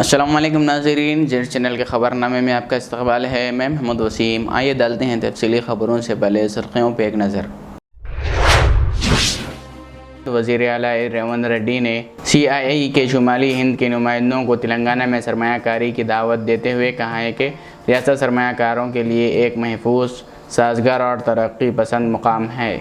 अस्सलामुअलैकुम नाज़रीन, Z channel के ख़बरनामे में आपका इस्तक़बाल है। मैं मोहम्मद वसीम। आइए डालते हैं तफसीली ख़बरों से पहले सुर्ख़ियों पर एक नज़र। वज़ीर आला रेवंत रेड्डी ने CII के शुमाली हिंद के नुमाइंदों को तेलंगाना में सरमायाकारी की दावत देते हुए कहा है कि रियासत सरमायाकारों के लिए एक महफूज, साजगार और तरक्की पसंद मुकाम है।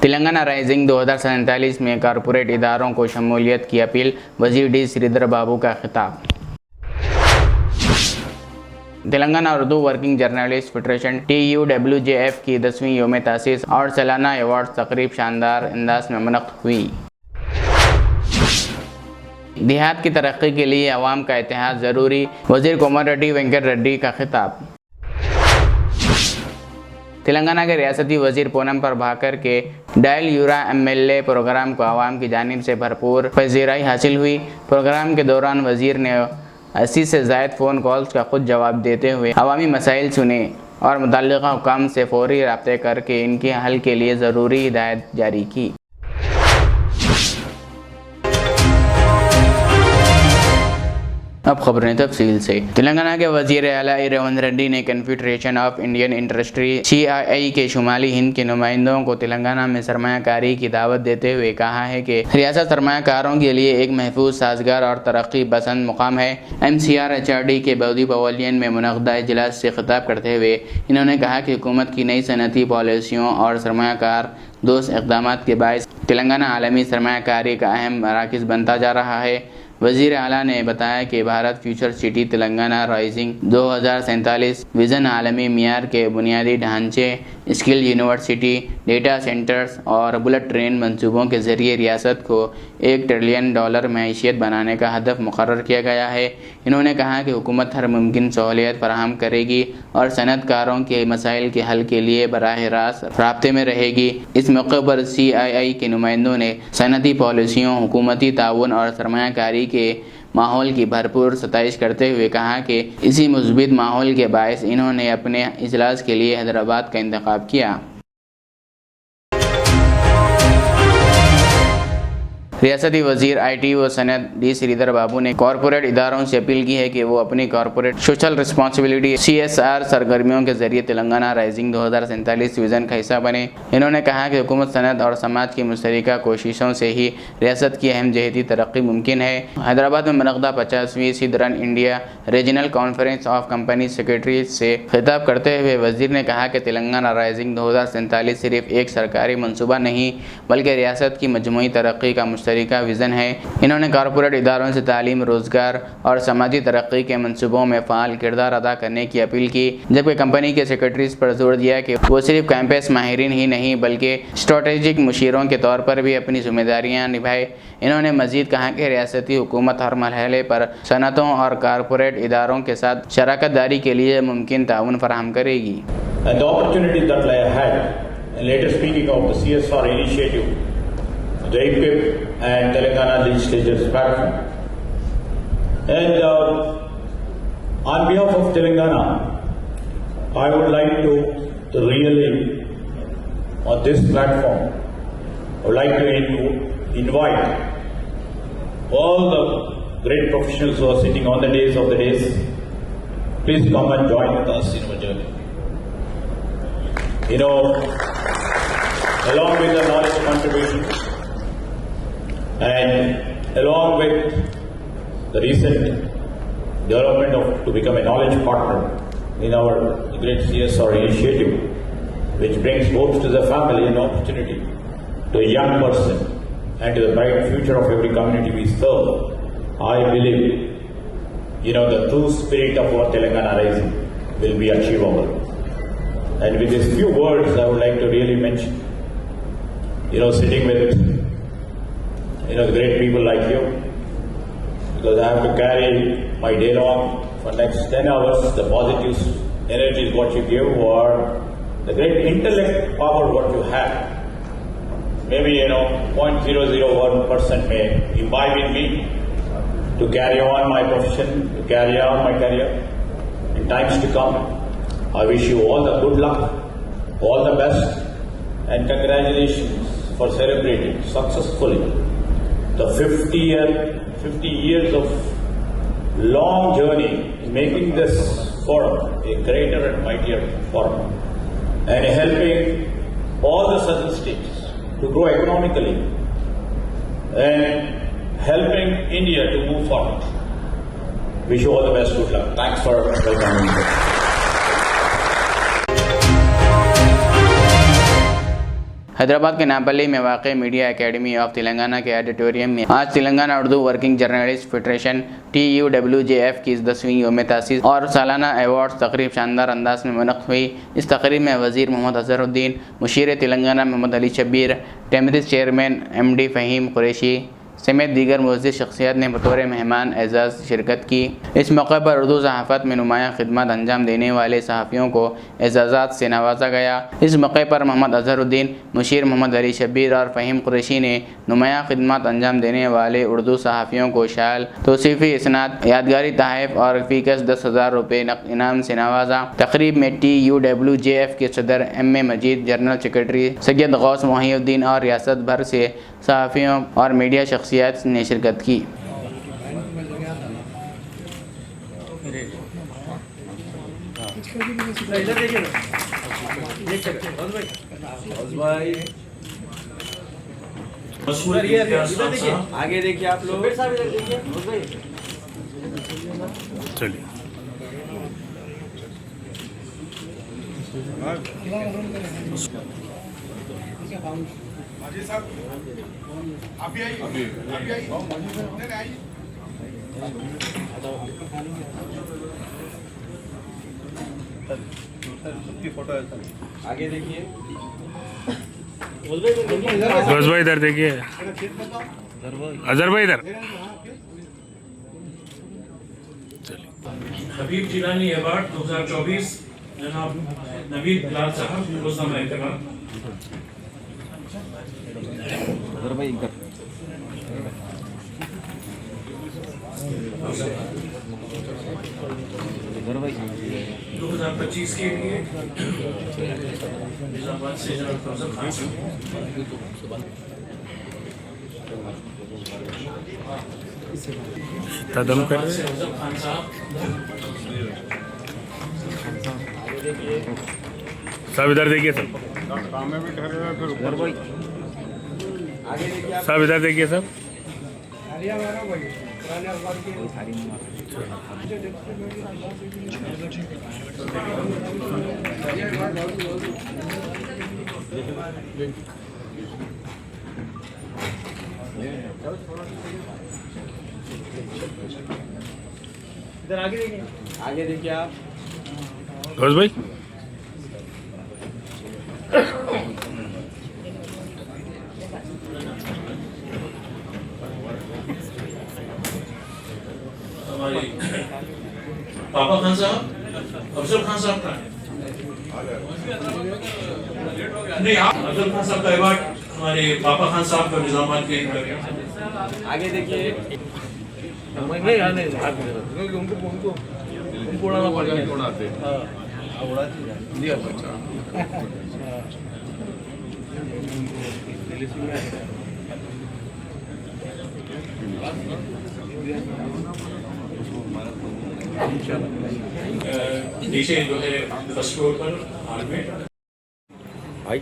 तेलंगाना राइजिंग 2047 में कॉरपोरेट इदारों को शमूलियत की अपील, वज़ीर डी श्रीधर बाबू का खिताब। Telangana Urdu working journalist federation TUWJF की 10वीं यौम तासीस और सालाना अवार्ड तकरीब शानदार अंदाज में मुनक़्क़िद हुई। देहात की तरक्की के लिए अवाम का इत्तेहाद ज़रूरी, वज़ीर कोमरेड्डी वेंकट रेड्डी का खिताब। तेलंगाना के रियासती वज़ीर पूनम प्रभाकर के डायल यूरा MLA प्रोग्राम को आवाम की जानिब से भरपूर पज़ीराई हासिल हुई। प्रोग्राम के दौरान वज़ीर ने 80 से ज़ायद फ़ोन कॉल्स का खुद जवाब देते हुए अवामी मसाइल सुने और मुतल्लिक़ा हुकाम से फ़ौरी रब्ते करके इनके हल के लिए ज़रूरी हिदायत जारी की। अब खबरें तफसील से। तेलंगाना के वज़ीर आला रेवंत रेड्डी ने confederation of Indian industry CII के शुमाली हिंद के नुमाइंदों को तेलंगाना में सरमायाकारी की दावत देते हुए कहा है कि रियासत सरमायाकारों के लिए एक महफूज, साजगार और तरक्की पसंद मुकाम है। MCR-HRD के बौदी पवेलियन में मुनक़्क़दा इजलास से खिताब करते हुए इन्होंने कहा कि हुकूमत की नई सनती पॉलिसियों और सरमायाकार दोस्त इक़दाम के बायस तेलंगाना आलमी सरमायाकारी का अहम मराकज़ बनता जा रहा है। वज़ीर आला ने बताया कि Bharat future city Telangana rising 2047 vision आलमी मियार के बुनियादी ढांचे, स्किल यूनिवर्सिटी, डेटा सेंटर्स और बुलेट ट्रेन मंसूबों के ज़रिए रियासत को $1 ट्रिलियन मैशियत बनाने का हदफ मुकर्रर किया गया है। इन्होंने कहा कि हुकूमत हर मुमकिन सहूलियत फराहम करेगी और सनअतकारों के मसाइल के हल के लिए बराह रास्त राब्ते में रहेगी। इस मौके पर CII के नुमाइंदों ने सनअती पॉलिसियों, हुकूमती ताउन और सरमायाकारी के माहौल की भरपूर सताइश करते हुए कहा कि इसी मुस्बित माहौल के बायस इन्होंने अपने इजलास के लिए हैदराबाद का इंतखाब किया। रियासती वज़ीर IT व सनअत डी श्रीधर बाबू ने कॉरपोरेट इदारों से अपील की है कि वो अपनी कॉरपोरेट सोशल रिस्पॉन्सिबिलिटी CSR सरगर्मियों के जरिए तेलंगाना राइजिंग 2047 विज़न का हिस्सा बने। इन्होंने कहा कि हुकूमत, सनअत और समाज की मुश्तरका कोशिशों से ही रियासत की अहम जहती तरक्की मुमकिन है। हैदराबाद में मुनक़्क़दा 50वीं southern India regional conference of company secretary से खिताब करते हुए वज़ीर ने कहा कि तेलंगाना राइजिंग 2047 सिर्फ एक सरकारी मनसूबा नहीं बल्कि रियासत की मजमूई तरक्की का का विज़न है। इन्होंने कॉरपोरेट इदारों से तालीम, रोज़गार और समाजी तरक्की के मंसूबों में फ़ाल किरदार अदा करने की अपील की, जबकि कंपनी के सेक्रेटरीज पर जोर दिया कि वो सिर्फ कैंपस माहिरीन ही नहीं बल्कि स्ट्रेटेजिक मुशीरों के तौर पर भी अपनी जिम्मेदारियां निभाए। इन्होंने मज़ीद कहा कि रियासती हुकूमत हर मरहले पर सनअतों और कॉरपोरेट इदारों के साथ शराकत दारी के लिए मुमकिन ताउन फराहम करेगी। JPIP and Telangana Legislature's platform. And on behalf of Telangana, I would like to really, on this platform, I would like to invite all the great professionals who are sitting on the days of the days, please come and join with us in our journey. You know, along with the knowledge contributions, and along with the recent development to become a knowledge partner in our great CSR initiative, which brings hopes to the family and opportunity to a young person and to the bright future of every community we serve, I believe, the true spirit of our Telangana Rising will be achievable. And with these few words, I would like to really mention, sitting with great people like you, because I have to carry my day long for next 10 hours, the positive energy what you give or the great intellect power what you have. Maybe, 0.001% may imbibe in me to carry on my profession, to carry on my career in times to come. I wish you all the good luck, all the best, and congratulations for celebrating successfully the 50 years of long journey in making this forum a greater and mightier forum and helping all the southern states to grow economically and helping India to move forward. Wish you all the best. Good luck. Thanks for welcoming me. Hyderabad के नापल्ली में वाक़ media academy of Telangana के auditorium में आज Telangana Urdu working journalist federation TUWJF की 10वीं योम तासीस और सालाना अवार्ड्स तकरीब शानदार अंदाज में मुनक़्क़िद हुई। इस तकरीब में वज़ीर मोहम्मद अज़हरुद्दीन, मुशीर तेलंगाना मोहम्मद अली शब्बीर, टेमरिस चेयरमैन MD फ़हीम कुरैशी समेत दीगर मुअज़्ज़िज़ शख्सियत ने बतौर मेहमान एजाज़ शिरकत की। इस मौके पर उर्दू सहाफ़त में नुमायाँ खिदमत अंजाम देने वाले सहाफ़ियों को एजाज़ात से नवाजा गया। इस मौके पर मोहम्मद अज़हरुद्दीन, मुशीर मोहम्मद अली शब्बीर और फ़हीम कुरैशी ने नुमायाँ खिदमत अंजाम देने वाले उर्दू सहाफ़ियों को शाल, तौसीफ़ी इसनाद, यादगारी तहफ़ और फ़ीकस 10,000 रुपये नक़द इनाम से नवाजा। तक़रीब में TUWJF के सदर MA मजीद, जनरल सेक्रेटरी सैयद गौस मोहिउद्दीन और रियासत भर से सहाफ़ियों और मीडिया शख्सियत ने शिरकत की। आगे देखिए आप लोग, चलिए आगे देखिए, बस भाई इधर देखिए, अजहर भाई इधर। हबीब जिलानी अवार्ड 2024 जनाब नवीद बिलाल साहब को सम्मानित करना। अजहर भाई इधर। 2025 के लिए निजामाबाद से जनाब फौजल खान साहब, कदम कर से फौजल खान साहब, सब इधर देखिए, सब सब इधर देखिए, सब इधर आगे देखिए, आगे देखिए आप। बस भाई हमारे पापा खान साहब, अफजल खान साहब का नहीं, अफजल खान साहब का अवार्ड हमारे पापा खान साहब को निजामाबाद के आगे देखिए, उनको उड़ाना पड़ेगा, उड़ाते नीचे जो है फर्स्ट फ्लोर पर हॉल में भाई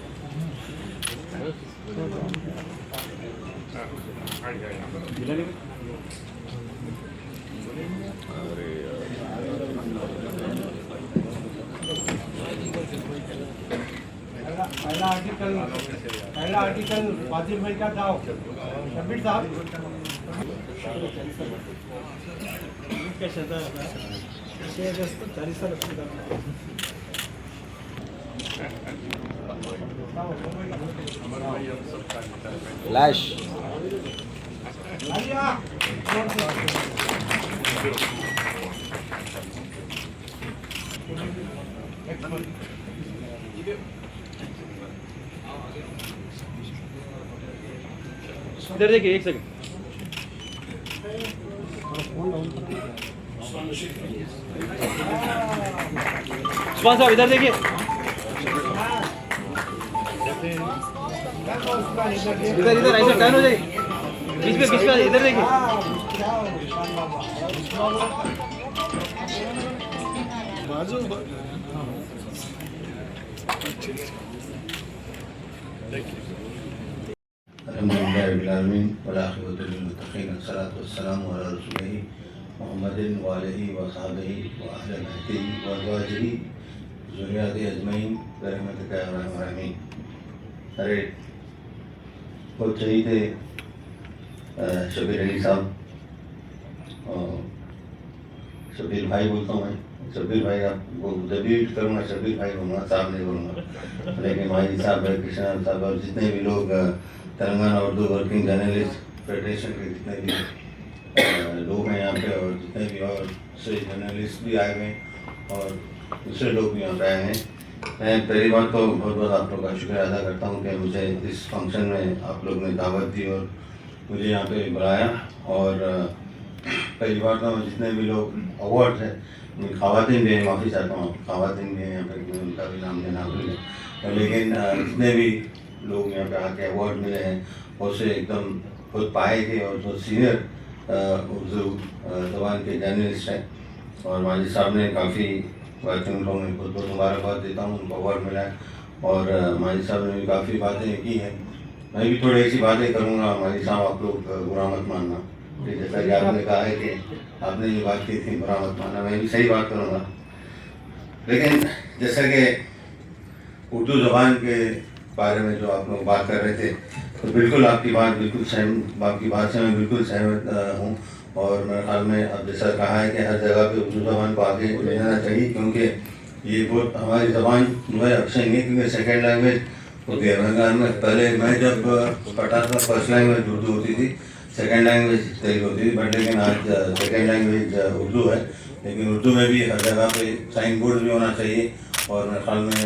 पहला आर्टिकल वाजिब भाई का था, शब्बीर साहब लाश इधर देखिए, एक सेकंड। उस्मान साहब इधर देखिए, इधर इधर ऐसे टर्न हो जाइए। बीच में इधर देखिए। अल्हम्दुलिल्लाहिर्रब्बिल वल-आक़िबतु लिल-मुत्तक़ीन वस्सलातु-वस्सलामु अला रसूलिही मुहम्मदिन व आलिही व सहबिही व अहले बैतिही व अज़वाजिही ज़ुर्रिय्यतिही अजमईन बिरहमतिका या अरहमर राहिमीन। अरे बहुत सही थे शब्बीर अली साहब, शब्बीर भाई बोलता हूँ मैं, शब्बीर भाई आपको जब भी करूँगा शब्बीर भाई बोलूँगा, साहब नहीं बोलूँगा। लेकिन भाई साहब, कृष्णा साहब और जितने भी लोग Telangana Urdu working journalist federation के जितने भी लोग हैं यहाँ पे, और जितने भी और से जर्नलिस्ट भी आए हुए हैं और दूसरे लोग भी यहाँ पे आए हैं, मैं पहली बार तो बहुत बहुत आप लोग का शुक्रिया अदा करता हूँ कि मुझे इस फंक्शन में आप लोग ने दावत दी और मुझे यहाँ पे बुलाया। और पहली बार तो जितने भी लोग अवार्ड है, ख़वातीन भी हैं, माफ़ी चाहता हूँ, ख़वातीन भी हैं यहाँ पे, उनका भी नाम लेना भूल गया, लेकिन जितने भी लोग यहाँ पे आके अवार्ड मिले हैं उससे एकदम खुद पाए थे और जो सीनियर उर्दू ज़बान के जर्नलिस्ट हैं, और माजिद साहब ने काफ़ी बातें, उनको मैं बहुत बहुत मुबारकबाद देता हूँ, उनको अवार्ड मिला है। और माजिद साहब ने भी काफ़ी बातें की हैं, मैं भी थोड़ी ऐसी बातें करूँगा। माजिद साहब, आप लोग बुरा मत मानना कि जैसा कि आपने कहा है कि आपने ये बात की थी, बुरा मत मानना, मैं भी सही बात करूँगा। लेकिन जैसा कि उर्दू ज़बान के बारे में जो आप लोग बात कर रहे थे, तो बिल्कुल आपकी बात बिल्कुल सहमत, आपकी बात से मैं बिल्कुल सहमत हूँ। और मेरे ख्याल में अब जैसा कहा है कि हर जगह पे उर्दू ज़बान को आगे ले जाना चाहिए, क्योंकि ये बहुत हमारी ज़बान जो है अक्सर नहीं, क्योंकि सेकेंड लैंग्वेज होती है। में पहले मैं जब पढ़ा था फर्स्ट लैंग्वेज उर्दू होती थी, सेकेंड लैंग्वेज तेलुगु होती थी, बट लेकिन आज सेकेंड लैंग्वेज उर्दू है। लेकिन उर्दू में भी हर जगह पे साइन बोर्ड भी होना चाहिए, और मेरे ख्याल में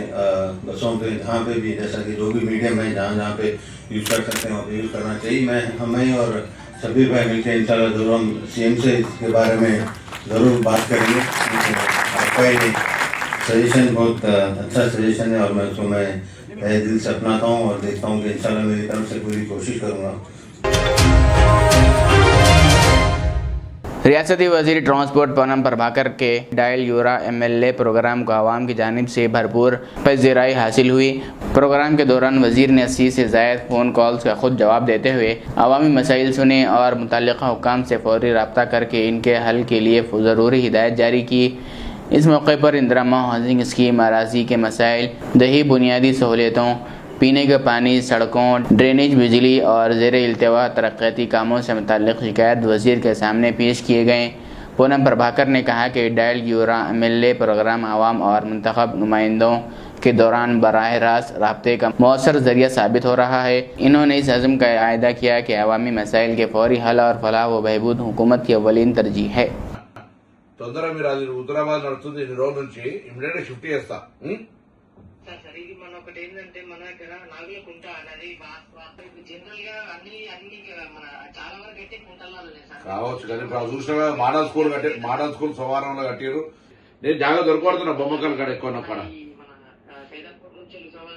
बसों पे जहाँ पे भी, जैसा कि जो भी मीडियम है जहाँ जहाँ पे यूज़ कर सकते हैं वहाँ पे यूज़ करना चाहिए। हमें और शब्बीर भाई मिलकर इंशाल्लाह ज़रूर हम CM से इसके बारे में ज़रूर बात करेंगे। आपका ये सजेशन बहुत अच्छा सजेशन है, और मैं उसको मैं दिल से अपनाता हूँ और देखता हूँ कि इंशाल्लाह मेरी तरफ से पूरी कोशिश करूँगा। रियासती वज़ीर ट्रांसपोर्ट पूनम प्रभाकर के डायल यूरा MLA प्रोग्राम को आवाम की जानिब से भरपूर पज़ीराई हासिल हुई। प्रोग्राम के दौरान वज़ीर ने 80 से ज़ायद फ़ोन कॉल्स का खुद जवाब देते हुए अवामी मसाइल सुने और मुतल्लिक़ा हुक्काम से फ़ौरी रब्ता करके इनके हल के लिए ज़रूरी हिदायत जारी की। इस मौके पर इंदिरा हाउसिंग स्कीम, अराज़ी के मसाइल, दही बुनियादी सहूलियतों, पीने का पानी, सड़कों, ड्रेनेज, बिजली और ज़ेर इल्तिवा तरक्याती कामों से मुतल्लिक़ शिकायत वज़ीर के सामने पेश किए गए। पूनम प्रभाकर ने कहा कि डायल यूरा MLA प्रोग्राम आवाम और मुंतखब नुमाइंदों के दौरान बराह रास्त राब्ते का मौसर ज़रिया साबित हो रहा है। इन्होंने इस अज़्म का आयदा किया कि अवामी मसाइल के फौरी हल और फलाह व बहबूद हुकूमत की अव्वलीन तरजीह है। తొందరగా మీరు అది హుజరాబాద్ నడుస్తుంది, ఇన్ని రోజుల నుంచి ఇమ్మీడియట్ గా షిఫ్ట్ చేస్తా. సార్ ఇది మన ఒకటి ఏంటంటే మన దగ్గర నాగులకుంట అనేది జనరల్ గా అన్ని మన చాలా వరకు అయితే కుంటల్లో సార్ కావచ్చు, కానీ ఇప్పుడు చూసినా మోడల్ స్కూల్ మోడల్ స్కూల్ సోమవారంలో కట్టారు. నేను జాగా దొరకబడుతున్నా బొమ్మకల్ కాడ ఎక్కువ అక్కడ మన సైదాపూర్ నుంచి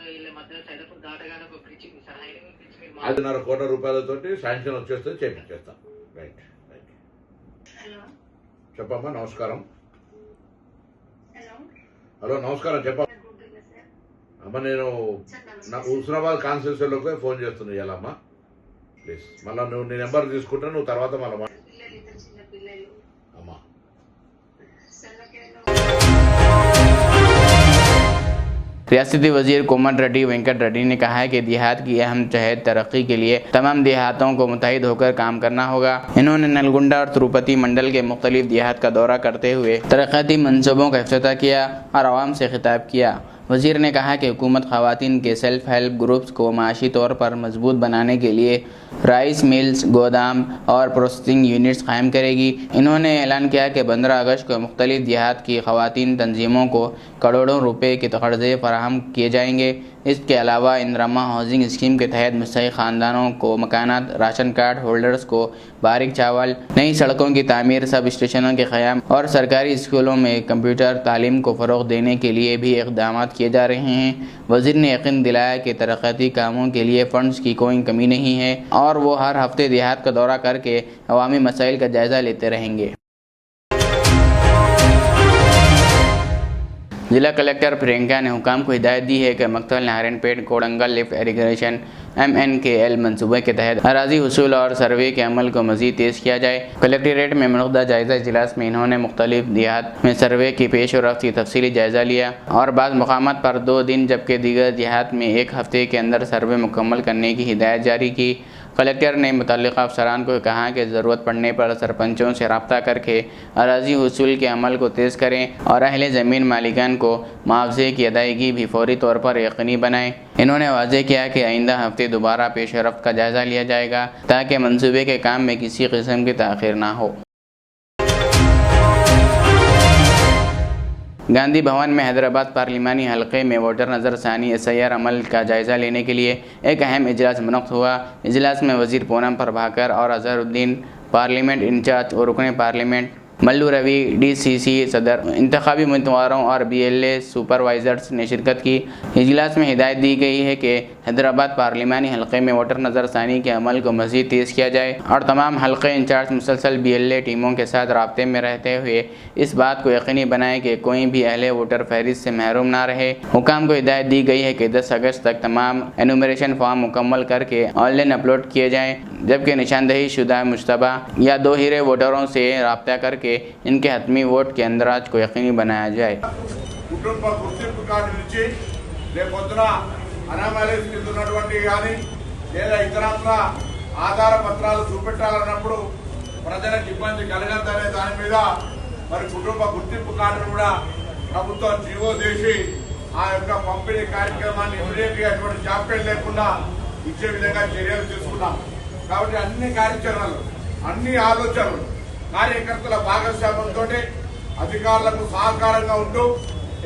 వెళ్ళే మధ్య సైదాపూర్ దాటగానే ఒక బ్రిడ్జ్ సార్, హైవే బ్రిడ్జ్ రూ. 5.5 కోట్ల శాంక్షన్ వచ్చేస్తే చేపించేస్తా. Right right. హలో చెప్పమ్మా. నమస్కారం. హలో హలో నమస్కారం. చెప్పమ్మా. అమ్మ, నేను హుస్నాబాద్ కాన్స్టిట్యూన్సీలోకి ఫోన్ చేస్తున్నా ఇవాళమ్మా. ప్లీజ్ మళ్ళీ నువ్వు నీ నెంబర్ తీసుకుంటా, నువ్వు తర్వాత మళ్ళీ అమ్మా. रियासती वज़ीर कोमल रेड्डी वेंकट रेड्डी ने कहा है कि देहात की अहम जहद तरक्की के लिए तमाम देहातों को मुत्तहिद होकर काम करना होगा। इन्होंने नलगुंडा और तिरुपति मंडल के मुख्तलिफ देहात का दौरा करते हुए तरक्याती मनसूबों का इफ्तिताह किया और आवाम से खिताब किया। वज़ीर ने कहा कि हुकूमत ख़वातीन के सेल्फ हेल्प ग्रुप्स को माशी तौर पर मजबूत बनाने के लिए राइस मिल्स, गोदाम और प्रोसेसिंग यूनिट्स कायम करेगी। इन्होंने ऐलान किया कि 15 अगस्त को मुख्तलिफ देहात की ख़वातीन तंजीमों को करोड़ों रुपए के कर्ज़े फराहम किए जाएंगे। इसके अलावा इंदिरा हाउसिंग स्कीम के तहत मुस्तहिक खानदानों को मकानात, राशन कार्ड होल्डर्स को बारीक चावल, नई सड़कों की तामीर, सब स्टेशनों के क़याम और सरकारी स्कूलों में कंप्यूटर तालीम को फ़रोग़ देने के लिए भी इक़दाम किए जा रहे हैं। वज़ीर ने यकीन दिलाया कि तरक्याती कामों के लिए फ़ंड्स की कोई कमी नहीं है और वो हर हफ्ते देहात का दौरा करके अवामी मसाइल का जायज़ा लेते रहेंगे। जिला कलेक्टर प्रियंका ने हुकाम को हिदायत दी है कि Makthal Narayanpet Kodangal lift irrigation MNKL मनसूबे के तहत अराजी हुसूल और सर्वे के अमल को मज़ीद तेज़ किया जाए। कलेक्ट्रेट में मुनक़दा जायज़ा इजलास में इन्होंने मुख्तलिफ देहात में सर्वे की पेश रफ्त की तफसीली जायज़ा लिया और बाज़ मकामात पर 2 दिन जबकि दीगर देहात में 1 हफ़्ते के अंदर सर्वे मुकम्मल करने की हिदायत जारी की। कलेक्टर ने मुतल्लिक़ा अफसरान को कहा कि ज़रूरत पड़ने पर सरपंचों से रब्ता करके अराजी हुसूल के अमल को तेज़ करें और अहले ज़मीन मालिकान को मुआवजे की अदायगी भी फौरी तौर पर यकीनी बनाएं। इन्होंने वाज़ेह किया कि आइंदा हफ्ते दोबारा पेश रफ्त का जायज़ा लिया जाएगा ताकि मनसूबे के काम में किसी किस्म की ताख़ीर ना हो। गांधी भवन में हैदराबाद पार्लिमानी हलक़े में वोटर नज़रसानी SIR अमल का जायज़ा लेने के लिए एक अहम इजलास मुनक़्क़द हुआ। इजलास में वज़ीर पूनम प्रभाकर और अज़हरुद्दीन पार्लियामेंट इंचार्ज और रुकन पार्लियामेंट मल्लू रवि, DCC सदर, इंतखाबी उम्मीदवारों और BLA सुपरवाइज़र्स ने शिरकत की। इजलास में हिदायत दी गई है कि हैदराबाद पार्लिमानी हलक़े में वोटर नज़रसानी के अमल को मज़ीद तेज़ किया जाए और तमाम हलक़े इंचार्ज मुसलसल BLA टीमों के साथ राब्ते में रहते हुए इस बात को यकीनी बनाएं कि कोई भी अहले वोटर फहरिस्त से महरूम ना रहे। हुकाम को हिदायत दी गई है कि 10 अगस्त तक तमाम एनुमरेशन फॉर्म मुकम्मल करके ऑनलाइन अपलोड किए जाएँ, जबकि निशानदही शुदा मुश्तबा या 2 हीरे वोटरों से रब्ता करके इनके हतमी वोट के अंदराज को यकीनी बनाया जाए। కుటుంబ గుర్తింపు కార్డు నుంచి రేపొద్దున అనామలీస్ కింద ఉన్నటువంటి కానీ లేదా ఇతరత్ర ఆధార పత్రాలు చూపెట్టాలన్నప్పుడు ప్రజలకు ఇబ్బంది కలగద్దనే దాని మీద మరి కుటుంబ గుర్తింపు కార్డును కూడా ప్రభుత్వం జీవో చేసి ఆ యొక్క పంపిణీ కార్యక్రమాన్ని ఇమీడియట్ గా ఎటువంటి జాప్యం లేకుండా ఇచ్చే విధంగా చర్యలు తీసుకున్నాం. కాబట్టి అన్ని కార్యాచరణలు, అన్ని ఆలోచనలు కార్యకర్తల భాగస్వామ్యంతో అధికారులకు సహకారంగా ఉంటూ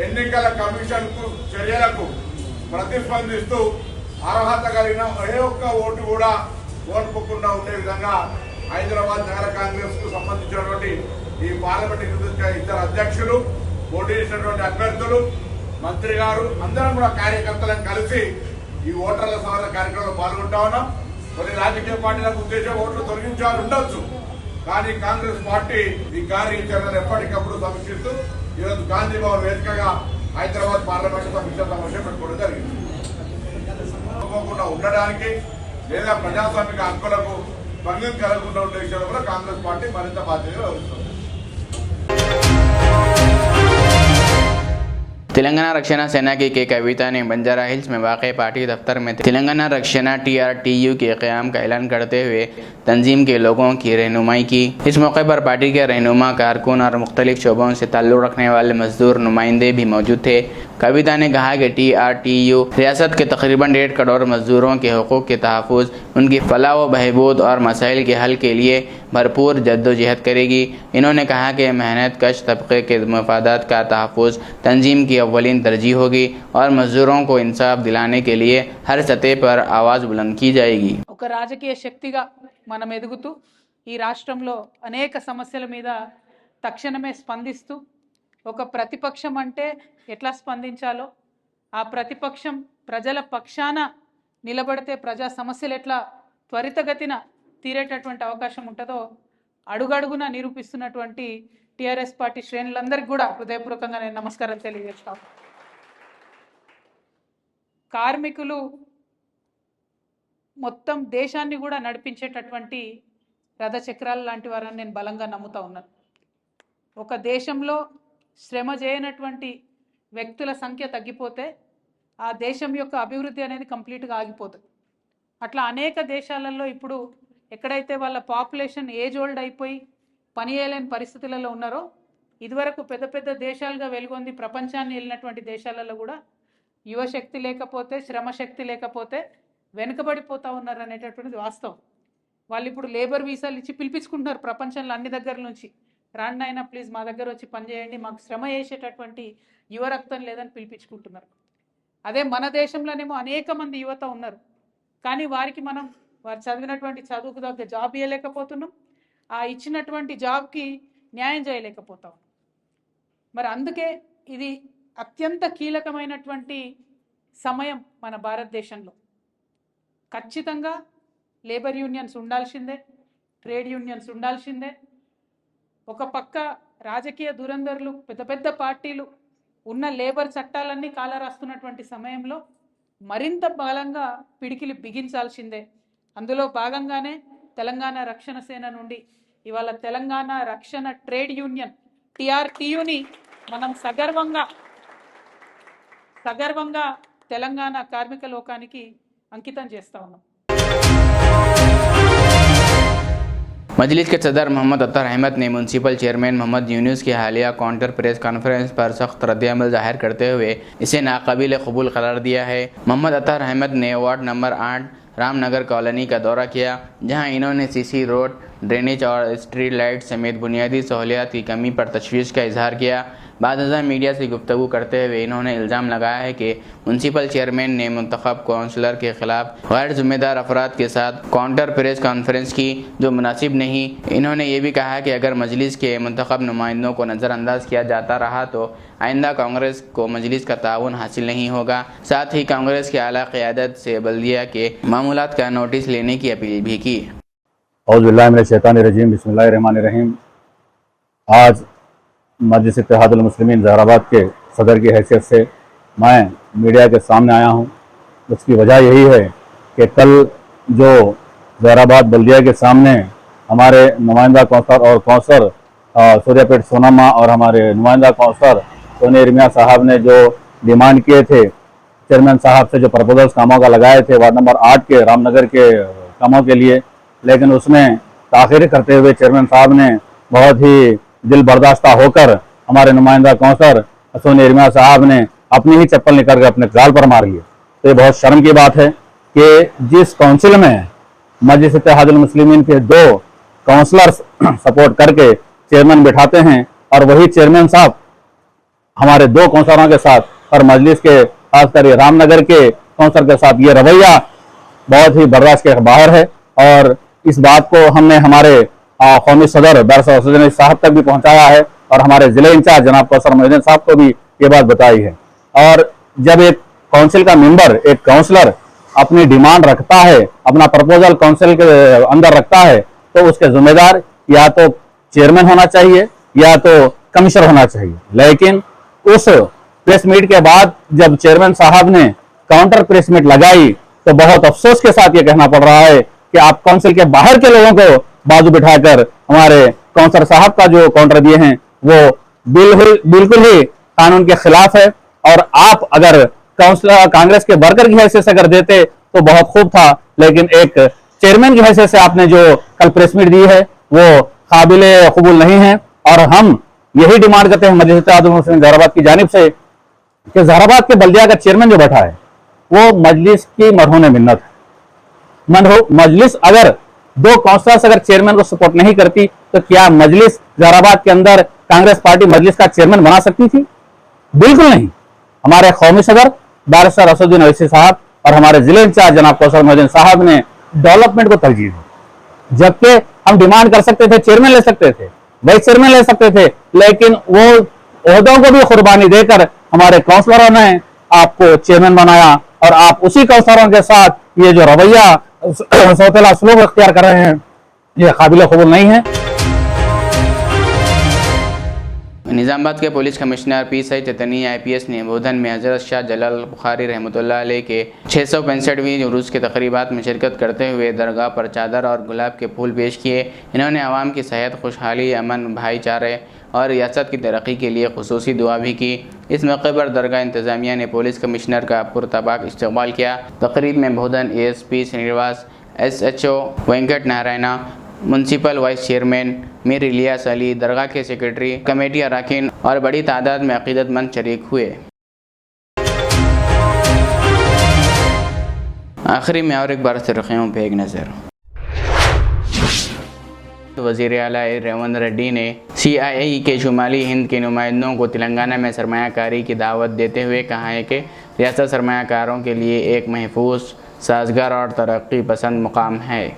ఎన్నికల కమిషన్కు చర్యలకు ప్రతిస్పందిస్తూ అర్హత కలిగిన ఏ ఒక్క ఓటు కూడా ఓడిపోకుండా ఉండే విధంగా హైదరాబాద్ నగర కాంగ్రెస్ కు సంబంధించినటువంటి ఈ పార్లమెంట్ ఇద్దరు అధ్యక్షులు, పోటీ చేసినటువంటి అభ్యర్థులు, మంత్రి గారు అందరం కూడా కార్యకర్తలను కలిసి ఈ ఓటర్ల సవరణ కార్యక్రమంలో పాల్గొంటా ఉన్నాం. కొన్ని రాజకీయ పార్టీలకు ఉద్దేశం ఓట్లు తొలగించాలని ఉండొచ్చు, కానీ కాంగ్రెస్ పార్టీ ఈ కార్యాచరణను ఎప్పటికప్పుడు సమీక్షిస్తూ ఈరోజు గాంధీ భవన్ వేదికగా హైదరాబాద్ పార్లమెంట్ సమీక్ష సమావేశం పెట్టుకోవడం జరిగింది. ఉండడానికి లేదా ప్రజాస్వామిక హక్కులకు భంగం కలగకుండా ఉండే విషయంలో కూడా కాంగ్రెస్ పార్టీ మరింత బాధ్యతగా వహిస్తుంది. तेलंगाना रक्षणा सेना की के कविता ने बंजारा हिल्स में वाक़ पार्टी दफ्तर में तेलंगाना रक्षणा TRTU के क़याम का ऐलान करते हुए तंजीम के लोगों की रहनुमाई की। इस मौके पर पार्टी के रहनुमा, कारकुन और मुख्तलिफ शोबों से ताल्लुक़ रखने वाले मजदूर नुमाइंदे भी मौजूद थे। कविता ने कहा कि TRTU रियासत के तकरीबन 1.5 करोड़ मजदूरों के हकूक़ के तहफ़्फ़ुज़, उनकी फलाह व बहबूद और मसाइल के हल के लिए भरपूर जद्दोजहद करेगी। इन्होंने कहा कि मेहनत कश तबके के मफादात का तहफ़्फ़ुज़ तंजीम की अव्वलीन तरजीह होगी और मजदूरों को इंसाफ दिलाने के लिए हर सतह पर आवाज़ बुलंद की जाएगी। ఒక రాజకీయ శక్తిగా మనం ఎదుగుతూ ఈ రాష్ట్రంలో అనేక సమస్యల మీద తక్షణమే స్పందిస్తూ ఒక ప్రతిపక్షం అంటే ఎట్లా స్పందించాలో, ఆ ప్రతిపక్షం ప్రజల పక్షాన నిలబడితే ప్రజా సమస్యలు ఎట్లా త్వరితగతిన తీరేటటువంటి అవకాశం ఉంటుందో అడుగడుగున నిరూపిస్తున్నటువంటి టీఆర్ఎస్ పార్టీ శ్రేణులందరికీ కూడా హృదయపూర్వకంగా నేను నమస్కారం తెలియజేస్తాను. కార్మికులు మొత్తం దేశాన్ని కూడా నడిపించేటటువంటి రథచక్రాలు లాంటి వారని నేను బలంగా నమ్ముతా ఉన్నాను. ఒక దేశంలో శ్రమ చేయనటువంటి వ్యక్తుల సంఖ్య తగ్గిపోతే ఆ దేశం యొక్క అభివృద్ధి అనేది కంప్లీట్గా ఆగిపోతుంది. అట్లా అనేక దేశాలలో ఇప్పుడు ఎక్కడైతే వాళ్ళ పాపులేషన్ ఏజ్ ఓల్డ్ అయిపోయి పని చేయలేని పరిస్థితులలో ఉన్నారో, ఇదివరకు పెద్ద పెద్ద దేశాలుగా వెలుగొంది ప్రపంచాన్ని వెళ్ళినటువంటి దేశాలలో కూడా యువశక్తి లేకపోతే, శ్రమశక్తి లేకపోతే వెనుకబడిపోతూ ఉన్నారు అనేటటువంటిది వాస్తవం. వాళ్ళు ఇప్పుడు లేబర్ వీసాలు ఇచ్చి పిలిపించుకుంటున్నారు ప్రపంచంలో అన్ని దగ్గర నుంచి. రాండి అయినా ప్లీజ్ మా దగ్గర వచ్చి పనిచేయండి, మాకు శ్రమ చేసేటటువంటి యువ రక్తం లేదని పిలిపించుకుంటున్నారు. అదే మన దేశంలోనేమో అనేక మంది యువత ఉన్నారు, కానీ వారికి మనం వారు చదివినటువంటి చదువుకు తగ్గ జాబ్ ఇవ్వలేకపోతున్నాం, ఆ ఇచ్చినటువంటి జాబ్కి న్యాయం చేయలేకపోతాం. మరి అందుకే ఇది అత్యంత కీలకమైనటువంటి సమయం మన భారతదేశంలో. ఖచ్చితంగా లేబర్ యూనియన్స్ ఉండాల్సిందే, ట్రేడ్ యూనియన్స్ ఉండాల్సిందే. ఒక పక్క రాజకీయ దురంధరులు, పెద్ద పెద్ద పార్టీలు ఉన్న లేబర్ చట్టాలన్నీ కాలరాస్తున్నటువంటి సమయంలో మరింత బలంగా పిడికిలి బిగించాల్సిందే. అందులో భాగంగానే తెలంగాణ రక్షణ సేన నుండి ఇవాళ తెలంగాణ రక్షణ ట్రేడ్ యూనియన్ TRTUని మనం సగర్వంగా తెలంగాణ కార్మిక లోకానికి అంకితం చేస్తా ఉన్నాం. मजलिस के सदर मोहम्मद अतर अहमद ने म्यूनसिपल चेयरमैन मोहम्मद यूनुस की हालिया काउंटर प्रेस कॉन्फ्रेंस पर सख्त रद्द-ए-अमल जाहिर करते हुए इसे नाकाबिल कबूल करार दिया है। मोहम्मद अतर अहमद ने वार्ड नंबर 8 रामनगर कॉलोनी का दौरा किया, जहां इन्होंने सीसी रोड, ड्रेनेज और स्ट्रीट लाइट समेत बुनियादी सहूलियात की कमी पर तशवीश का इजहार किया। बाद मीडिया से गुफ्तगू करते हुए इन्होंने इल्ज़ाम लगाया है कि म्यूनसिपल चेयरमैन ने मुंतखब काउंसलर के खिलाफ गैर जिम्मेदार अफराद के साथ काउंटर प्रेस कॉन्फ्रेंस की, जो मुनासिब नहीं। इन्होंने ये भी कहा कि अगर मजलिस के मुंतखब नुमाइंदों को नज़रअंदाज किया जाता रहा तो आइंदा कांग्रेस को मजलिस का ताउन हासिल नहीं होगा। साथ ही कांग्रेस की आला क़यादत से बल्दिया के मामूलात का नोटिस लेने की अपील भी की। औज़ुबिल्लाहिमिनश्शैतानिर्रजीम, बिस्मिल्लाहिर्रहमानिर्रहीम। आज मजलिस इत्तेहादुल मुस्लिमीन ज़हराबाद के सदर की हैसियत से मैं मीडिया के सामने आया हूँ। उसकी वजह यही है कि कल जो ज़हराबाद बल्दिया के सामने हमारे नुमाइंदा कौंसलर और कौंसलर सूर्यापेट सोनामा और हमारे नुमाइंदा कौंसलर सोनी इर्मिया साहब ने जो डिमांड किए थे, चेयरमैन साहब से जो प्रपोजल्स कामों का लगाए थे वार्ड नंबर 8 के रामनगर के कामों के लिए, लेकिन उसमें ताख़ीर करते हुए चेयरमैन साहब ने बहुत ही दिल बर्दाश्ता होकर हमारे नुमाइंदा कौंसलर सोनी इर्मिया साहब ने अपनी ही चप्पल निकाल कर अपने गाल पर मार लिए। तो ये बहुत शर्म की बात है कि जिस काउंसिल में मजलिस इत्तेहादुल मुस्लिमीन के 2 काउंसलर्स सपोर्ट करके चेयरमैन बिठाते हैं और वही चेयरमैन साहब हमारे 2 काउंसलरों के साथ और मजलिस के खासकर रामनगर के काउंसलर के साथ ये रवैया बहुत ही बर्दाश्त के बाहर है। और इस बात को हमने हमारे कौमी सदर बैरिस्टर असदुद्दीन साहब तक भी पहुंचाया है और हमारे जिले इंचार्ज जनाब कौसर मोहिउद्दीन साहब को भी ये बात बताई है। और जब एक काउंसिल का मेंबर, एक काउंसलर अपनी डिमांड रखता है, अपना प्रपोजल काउंसिल के अंदर रखता है, तो उसके जिम्मेदार या तो चेयरमैन होना चाहिए या तो कमिश्नर होना चाहिए। लेकिन उस प्रेस मीट के बाद जब चेयरमैन साहब ने काउंटर प्रेस मीट लगाई तो बहुत अफसोस के साथ ये कहना पड़ रहा है कि आप काउंसिल के बाहर के लोगों को बाजू बिठाकर हमारे काउंसलर साहब का जो काउंटर दिए हैं वो बिल्कुल ही कानून के खिलाफ है। और आप अगर काउंसलर कांग्रेस के वर्कर की हैसियत से अगर देते तो बहुत खूब था, लेकिन एक चेयरमैन की हैसियत से आपने जो कल प्रेस मीट दी है वो काबिले कबूल नहीं है। और हम यही डिमांड करते हैं मजलिस इत्तेहादुल मुस्लिमीन ज़हराबाद की जानिब से कि ज़हराबाद के बल्दिया का चेयरमैन जो बैठा है वो मजलिस की मरहून मिन्नत है। मजलिस अगर 2 काउंसलर्स अगर चेयरमैन को सपोर्ट नहीं करती तो क्या मजलिस ज़हराबाद के अंदर कांग्रेस पार्टी मजलिस का चेयरमैन बना सकती थी? बिल्कुल नहीं। हमारे कौमी सदर बैरिस्टर असदुद्दीन ओवैसी साहब और हमारे जिले इंचार्ज जनाब कौसर मोहिउद्दीन साहब ने डेवलपमेंट को तरजीह दी, जबकि हम डिमांड कर सकते थे, चेयरमैन ले सकते थे, वही चेयरमैन ले सकते थे, लेकिन वो ओहदों को भी कुर्बानी देकर हमारे काउंसलरों ने आपको चेयरमैन बनाया। और आप उसी काउंसलरों के साथ ये जो रवैया सौतेला सलूक अख्तियार कर रहे हैं ये काबिल कबूल नहीं है। निज़ामाबाद के पुलिस कमिश्नर PSI चैतन्य IPS ने बोधन में हज़रत शाह जलाल बुखारी रहमतुल्लाह अलैह के 665वीं उरूस के तक़रीबात में शिरकत करते हुए दरगाह पर चादर और गुलाब के फूल पेश किए। इन्होंने आवाम की सेहत, खुशहाली, अमन, भाईचारे और रियासत की तरक्की के लिए खुसूसी दुआ भी की। इस मौके पर दरगाह इंतज़ामिया ने पुलिस कमिश्नर का पुरतबाक इस्तकबाल किया। तकरीब में Bodhan ASP Srinivas, SHO Venkat Narayana, municipal vice chairman Mir Ilyas Ali, दरगाह के सेक्रेटरी, कमेटी अरकान और बड़ी तादाद में अकीदतमंद शरीक हुए। आखिरी में और एक बार सुर्खियों पे एक नज़र। वज़ीर आला रेवंत रेड्डी ने CII के शुमाली हिंद के नुमाइंदों को तेलंगाना में सरमायाकारी की दावत देते हुए कहा है कि रियासत सरमायाकारों के लिए एक महफूज, साजगार और तरक्की पसंद मुकाम है।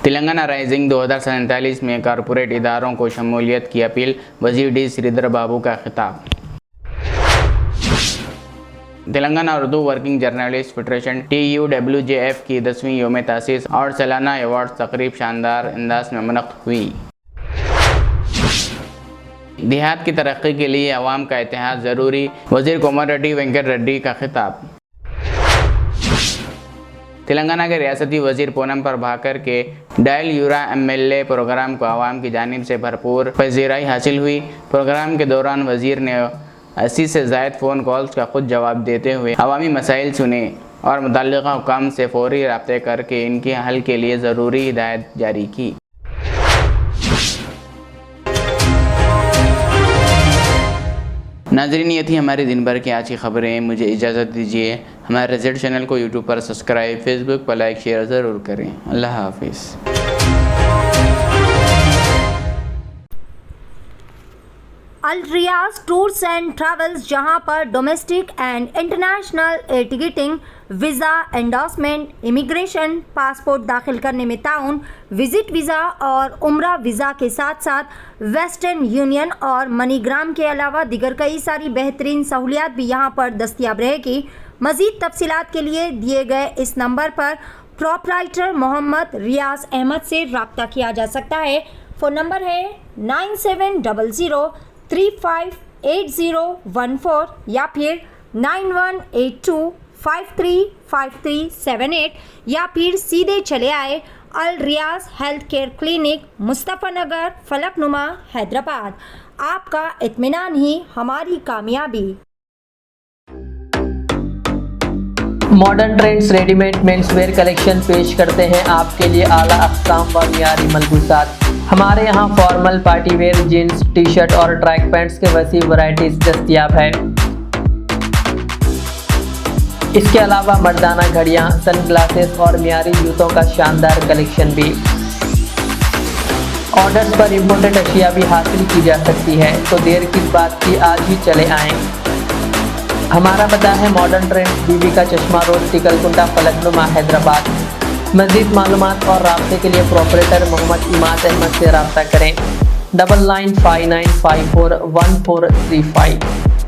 तेलंगाना राइजिंग 2047 में कॉरपोरेट इदारों को शमूलियत की अपील, वजीर डी श्रीधर बाबू का खिताब। Telangana Urdu working journalist federation TUWJF की 10वीं योम तासीस और सालाना अवार्ड तकरीब शानदार अंदाज में मुनक़्क़िद हुई। देहात की तरक्की के लिए अवाम का इत्तेहाद ज़रूरी, वज़ीर कोमटिरेड्डी वेंकट रेड्डी का खिताब। तेलंगाना के रियासती वज़ीर पूनम प्रभाकर के डायल यूरा MLA प्रोग्राम को आवाम की जानिब से भरपूर पज़ीराई हासिल हुई। प्रोग्राम के दौरान वज़ीर ने 80 से ज़ायद फ़ोन कॉल्स का खुद जवाब देते हुए अवामी मसाइल सुने और मुतल्लिक़ा हुकाम से फ़ौरी रब्ते करके इनके हल के लिए ज़रूरी हिदायत जारी की। नाज़रीन, ये थी हमारी दिन भर की आज की खबरें। मुझे इजाज़त दीजिए। हमारे रिजल्ट चैनल को यूट्यूब पर सब्सक्राइब, फेसबुक पर लाइक शेयर ज़रूर करें। अल्लाह हाफिज़। अल रियाज टूर्स एंड ट्रैवल्स, जहां पर domestic and international air ticketing, visa endorsement, immigration, passport दाखिल करने में ताउन, विजिट वीज़ा और उम्रा वीज़ा के साथ साथ वेस्टर्न यूनियन और मनीग्राम के अलावा दिगर कई सारी बेहतरीन सहूलियात भी यहां पर दस्तियाब रहेगी। मज़ीद तफसीलात के लिए दिए गए इस नंबर पर प्रोपराइटर मोहम्मद रियाज अहमद से रब्ता किया जा सकता है। फ़ोन नंबर है 9700358014 या फिर 9182535378 या फिर सीधे चले आए अल रियाज हेल्थ केयर क्लिनिक, मुस्तफ़ा नगर, फलकनुमा, हैदराबाद। आपका इत्मीनान ही हमारी कामयाबी। Modern trends readymade menswear collection पेश करते हैं आपके लिए आला अक़साम व मियारी मलबूसात। हमारे यहाँ formal, party wear, jeans, T shirt और ट्रैक पैंट्स के वसी वैरायटीज दस्तियाब है। इसके अलावा मर्दाना घड़ियाँ, सनग्लासेस और मियारी जूतों का शानदार कलेक्शन भी। ऑर्डर्स पर इम्पोर्टेड अशिया भी हासिल की जा सकती है, तो देर किस बात की, आज ही चले आएँ। हमारा पता है मॉडर्न ट्रेंड्स, बीबी का चश्मा रोड, टिकलकुंडा, फलकनुमा, हैदराबाद। मज़ीद मालूमात और राब्ते के लिए प्रोपरेटर मोहम्मद इमाद अहमद से रब्ता करें। 9959541435।